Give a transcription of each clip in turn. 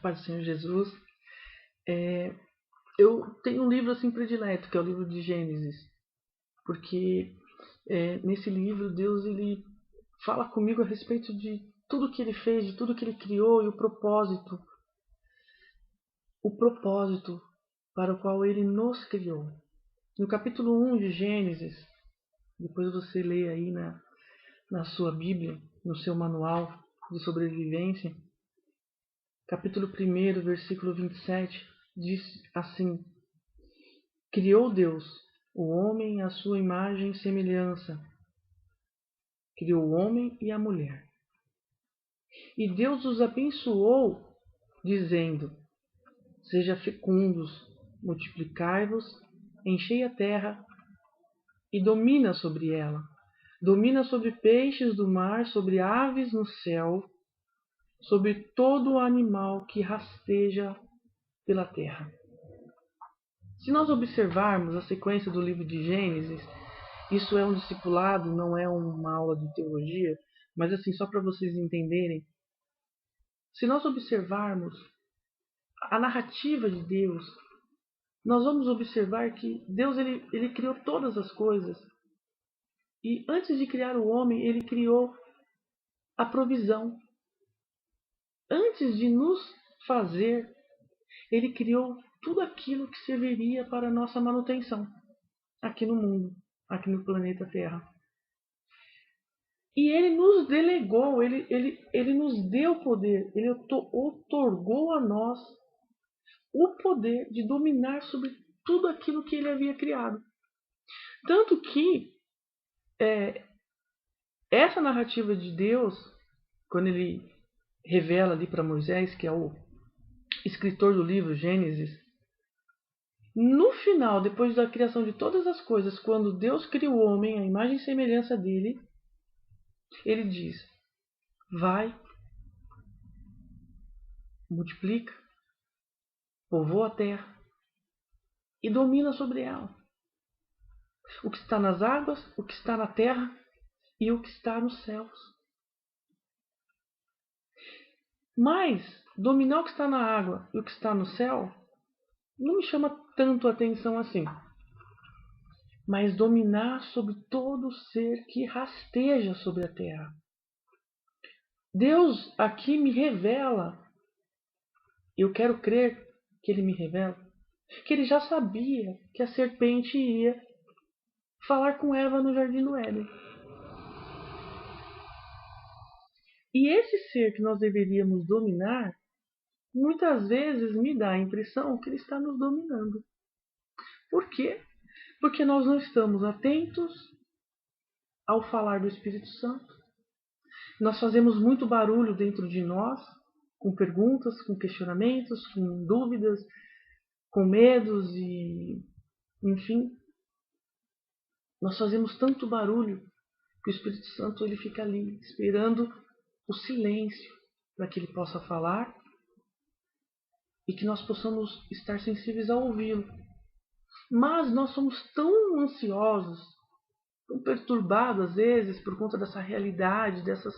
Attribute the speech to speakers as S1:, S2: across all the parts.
S1: Paz do Senhor Jesus. Eu tenho um livro assim predileto, que é o livro de Gênesis, porque nesse livro Deus ele fala comigo a respeito de tudo que ele fez, de tudo que ele criou e o propósito para o qual ele nos criou. No capítulo 1 de Gênesis, depois você lê aí na sua Bíblia, no seu manual de sobrevivência, capítulo 1, versículo 27, diz assim: Criou Deus o homem à sua imagem e semelhança. Criou o homem e a mulher. E Deus os abençoou, dizendo: Seja fecundos, multiplicai-vos, enchei a terra e domina sobre ela. Domina sobre peixes do mar, sobre aves no céu, sobre todo animal que rasteja pela terra. Se nós observarmos a sequência do livro de Gênesis, isso é um discipulado, não é uma aula de teologia, mas assim, só para vocês entenderem. Se nós observarmos a narrativa de Deus, nós vamos observar que Deus ele criou todas as coisas. E antes de criar o homem, ele criou a provisão. Antes de nos fazer, ele criou tudo aquilo que serviria para a nossa manutenção aqui no mundo, aqui no planeta Terra. E ele nos delegou, ele nos deu poder, ele otorgou a nós o poder de dominar sobre tudo aquilo que ele havia criado. Tanto que essa narrativa de Deus, quando ele revela ali para Moisés, que é o escritor do livro Gênesis, no final, depois da criação de todas as coisas, quando Deus cria o homem, a imagem e semelhança dele, ele diz: vai, multiplica, povoa a terra e domina sobre ela. O que está nas águas, o que está na terra e o que está nos céus. Mas dominar o que está na água e o que está no céu não me chama tanto a atenção assim. Mas dominar sobre todo ser que rasteja sobre a terra. Deus aqui me revela, eu quero crer que ele me revela, que ele já sabia que a serpente ia falar com Eva no jardim do Éden. E esse ser que nós deveríamos dominar, muitas vezes me dá a impressão que ele está nos dominando. Por quê? Porque nós não estamos atentos ao falar do Espírito Santo. Nós fazemos muito barulho dentro de nós, com perguntas, com questionamentos, com dúvidas, com medos e, enfim, nós fazemos tanto barulho que o Espírito Santo ele fica ali esperando o silêncio para que ele possa falar e que nós possamos estar sensíveis a ouvi-lo. Mas nós somos tão ansiosos, tão perturbados às vezes por conta dessa realidade, dessas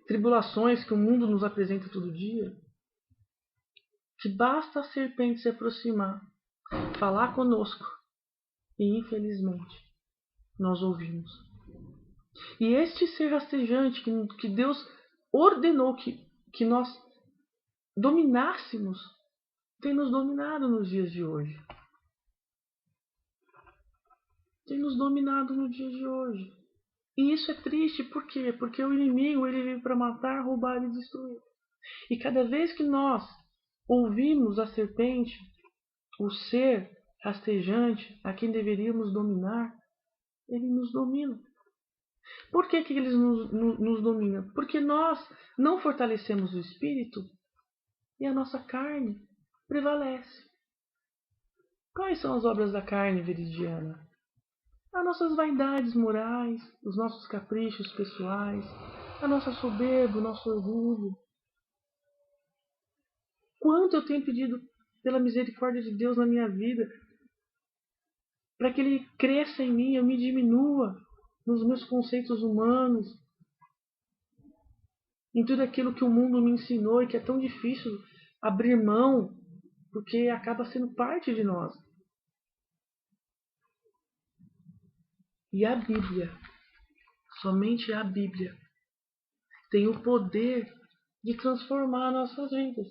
S1: tribulações que o mundo nos apresenta todo dia, que basta a serpente se aproximar, falar conosco e infelizmente nós ouvimos. E este ser rastejante que Deus ordenou que nós dominássemos, tem nos dominado nos dias de hoje. Tem nos dominado no dia de hoje. E isso é triste, por quê? Porque o inimigo ele veio para matar, roubar e destruir. E cada vez que nós ouvimos a serpente, o ser rastejante, a quem deveríamos dominar, ele nos domina. Por que ele nos domina? Porque nós não fortalecemos o espírito e a nossa carne prevalece. Quais são as obras da carne veridiana? As nossas vaidades morais, os nossos caprichos pessoais, a nossa soberba, o nosso orgulho. Quanto eu tenho pedido pela misericórdia de Deus na minha vida, para que Ele cresça em mim, eu me diminua nos meus conceitos humanos. em tudo aquilo que o mundo me ensinou e que é tão difícil abrir mão, porque acaba sendo parte de nós. E a Bíblia, somente a Bíblia, tem o poder de transformar nossas vidas,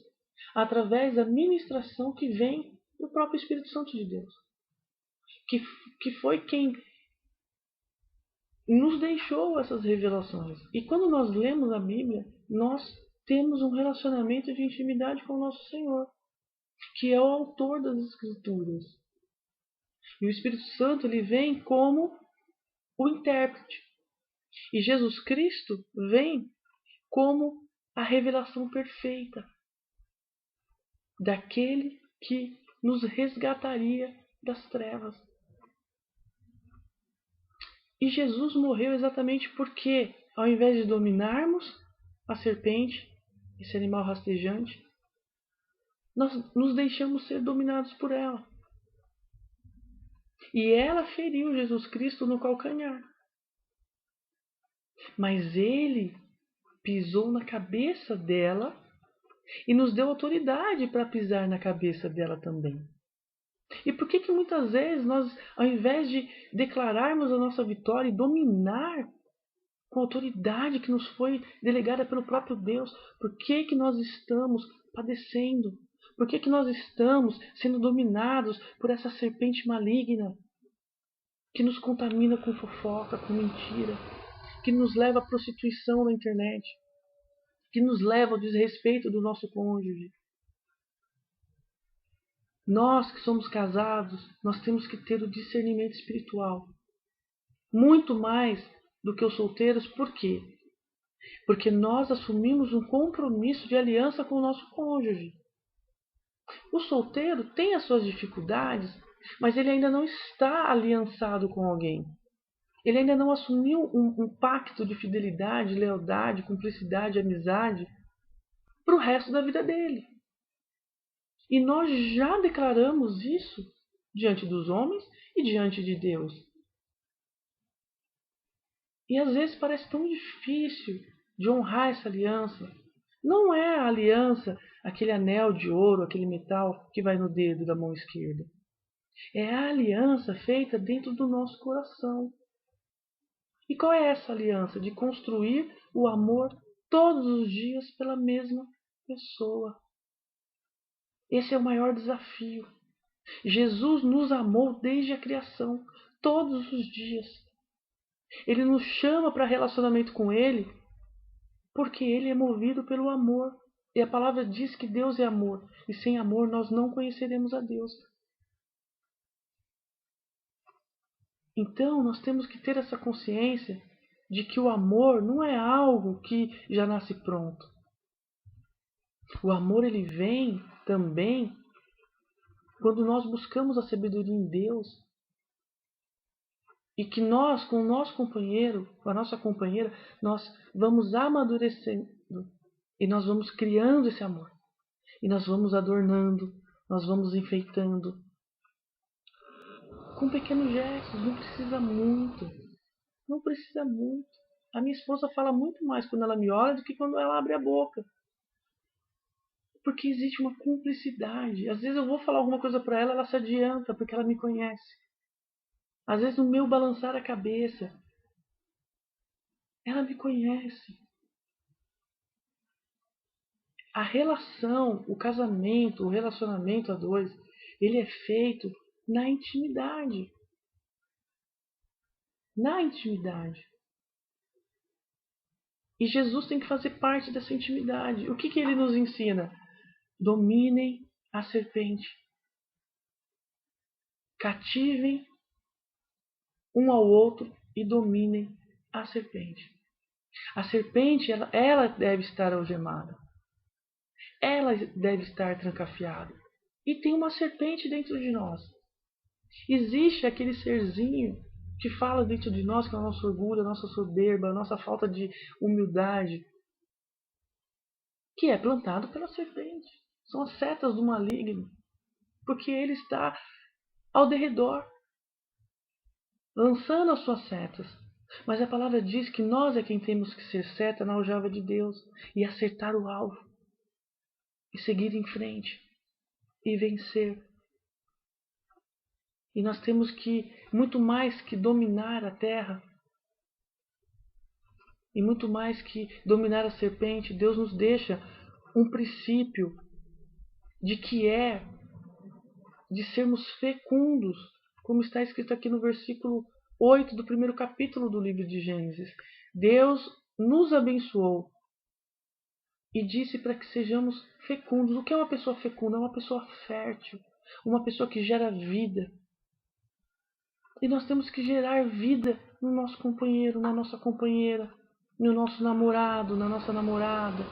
S1: através da ministração que vem do próprio Espírito Santo de Deus, que foi quem nos deixou essas revelações. E quando nós lemos a Bíblia, nós temos um relacionamento de intimidade com o nosso Senhor, que é o autor das Escrituras. E o Espírito Santo ele vem como o intérprete. E Jesus Cristo vem como a revelação perfeita daquele que nos resgataria das trevas. E Jesus morreu exatamente porque, ao invés de dominarmos a serpente, esse animal rastejante, nós nos deixamos ser dominados por ela. E ela feriu Jesus Cristo no calcanhar. Mas ele pisou na cabeça dela e nos deu autoridade para pisar na cabeça dela também. E por que muitas vezes nós, ao invés de declararmos a nossa vitória e dominar com a autoridade que nos foi delegada pelo próprio Deus, por que nós estamos padecendo? Por que nós estamos sendo dominados por essa serpente maligna que nos contamina com fofoca, com mentira, que nos leva à prostituição na internet, que nos leva ao desrespeito do nosso cônjuge? Nós que somos casados, nós temos que ter o discernimento espiritual. Muito mais do que os solteiros, por quê? Porque nós assumimos um compromisso de aliança com o nosso cônjuge. O solteiro tem as suas dificuldades, mas ele ainda não está aliançado com alguém. Ele ainda não assumiu um pacto de fidelidade, lealdade, cumplicidade, amizade para o resto da vida dele. E nós já declaramos isso diante dos homens e diante de Deus. E às vezes parece tão difícil de honrar essa aliança. Não é a aliança, aquele anel de ouro, aquele metal que vai no dedo da mão esquerda. É a aliança feita dentro do nosso coração. E qual é essa aliança? De construir o amor todos os dias pela mesma pessoa. Esse é o maior desafio. Jesus nos amou desde a criação, todos os dias. Ele nos chama para relacionamento com Ele porque Ele é movido pelo amor. E a palavra diz que Deus é amor. E sem amor nós não conheceremos a Deus. Então nós temos que ter essa consciência de que o amor não é algo que já nasce pronto. O amor ele vem também quando nós buscamos a sabedoria em Deus e que nós, com o nosso companheiro, com a nossa companheira, nós vamos amadurecendo e nós vamos criando esse amor. E nós vamos adornando, nós vamos enfeitando. Com pequenos gestos, não precisa muito. Não precisa muito. A minha esposa fala muito mais quando ela me olha do que quando ela abre a boca. Porque existe uma cumplicidade. Às vezes eu vou falar alguma coisa para ela, ela se adianta, porque ela me conhece. Às vezes no meu balançar a cabeça, ela me conhece. A relação, o casamento, o relacionamento a dois, ele é feito na intimidade. Na intimidade. E Jesus tem que fazer parte dessa intimidade. O que ele nos ensina? Dominem a serpente. Cativem um ao outro e dominem a serpente. A serpente, ela deve estar algemada. Ela deve estar trancafiada. E tem uma serpente dentro de nós. Existe aquele serzinho que fala dentro de nós, que é o nosso orgulho, a nossa soberba, a nossa falta de humildade, que é plantado pela serpente. São as setas do maligno. Porque ele está ao derredor, lançando as suas setas. Mas a palavra diz que nós é quem temos que ser seta na aljava de Deus e acertar o alvo e seguir em frente e vencer. E nós temos que, muito mais que dominar a terra, e muito mais que dominar a serpente, Deus nos deixa um princípio de sermos fecundos, como está escrito aqui no versículo 8 do primeiro capítulo do livro de Gênesis. Deus nos abençoou e disse para que sejamos fecundos. O que é uma pessoa fecunda? É uma pessoa fértil, uma pessoa que gera vida. E nós temos que gerar vida no nosso companheiro, na nossa companheira, no nosso namorado, na nossa namorada.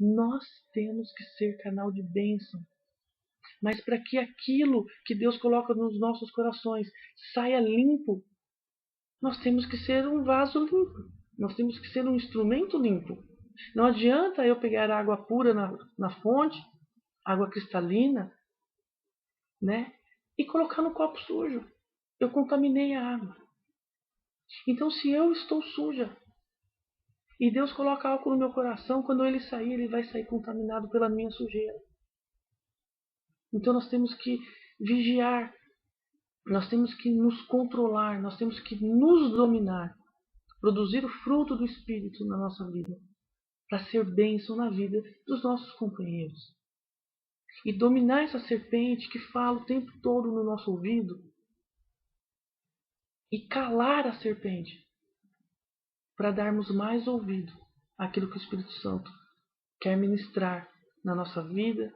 S1: Nós temos que ser canal de bênção. Mas para que aquilo que Deus coloca nos nossos corações saia limpo, nós temos que ser um vaso limpo. Nós temos que ser um instrumento limpo. Não adianta eu pegar água pura na fonte, água cristalina, né? E colocar no copo sujo. Eu contaminei a água. Então, se eu estou suja e Deus coloca álcool no meu coração, quando ele sair, ele vai sair contaminado pela minha sujeira. Então, nós temos que vigiar, nós temos que nos controlar, nós temos que nos dominar, produzir o fruto do Espírito na nossa vida, para ser bênção na vida dos nossos companheiros. E dominar essa serpente que fala o tempo todo no nosso ouvido, e calar a serpente, para darmos mais ouvido àquilo que o Espírito Santo quer ministrar na nossa vida,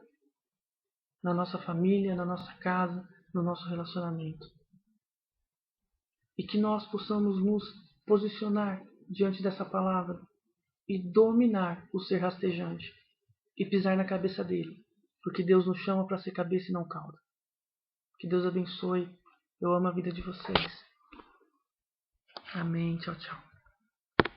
S1: na nossa família, na nossa casa, no nosso relacionamento. E que nós possamos nos posicionar diante dessa palavra e dominar o ser rastejante e pisar na cabeça dele, porque Deus nos chama para ser cabeça e não cauda. Que Deus abençoe. Eu amo a vida de vocês. Amém. Tchau, tchau.